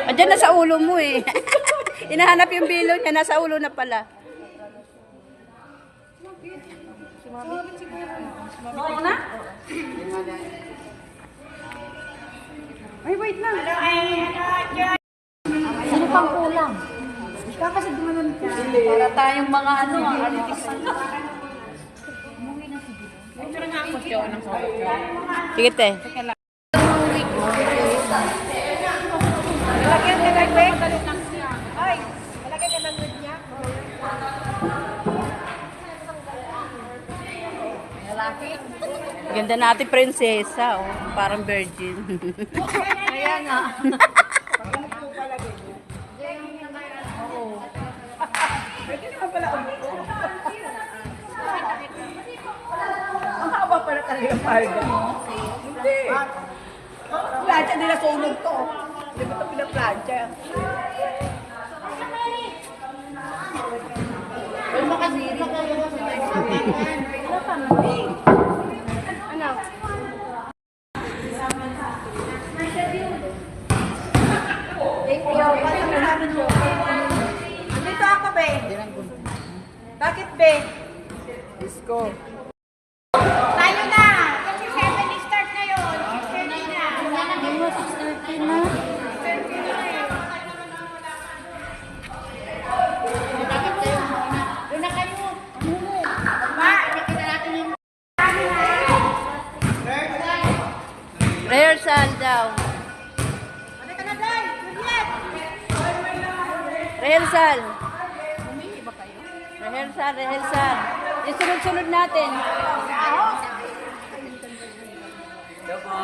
Andiyan na sa ulo mo eh. Hinahanap yung bilog niya, nasa ulo na pala. Oo na? Ay, wait lang. Sino pang kulang? Ikaw kasi dumanan ka. Para tayong mga ano, artist. Sige, te. Lalagyan ka ng wig. Ay, lalagyan ka ng wig niya. Ganda natin, prinsesa. Oh. Parang virgin. Kaya nga. Pwede naman pala umupo. Ang haba pala talaga yung parga mo. Hindi. Plancha nila sunog to. Hindi ba ito pinaplancha? Ano? Thank you. Dito ako, be. Bakit, be? Disco. Tayo na! Kasi 7 start na yun. 6:30 na. Hindi mo 6:30 na. 6:30 na eh. Doon na kayo. Ma! Rehearsal daw. Ano ka na, Day? Juliet! Rehearsal. Rehearsal, rehearsal. Isunod-sunod natin. Ako?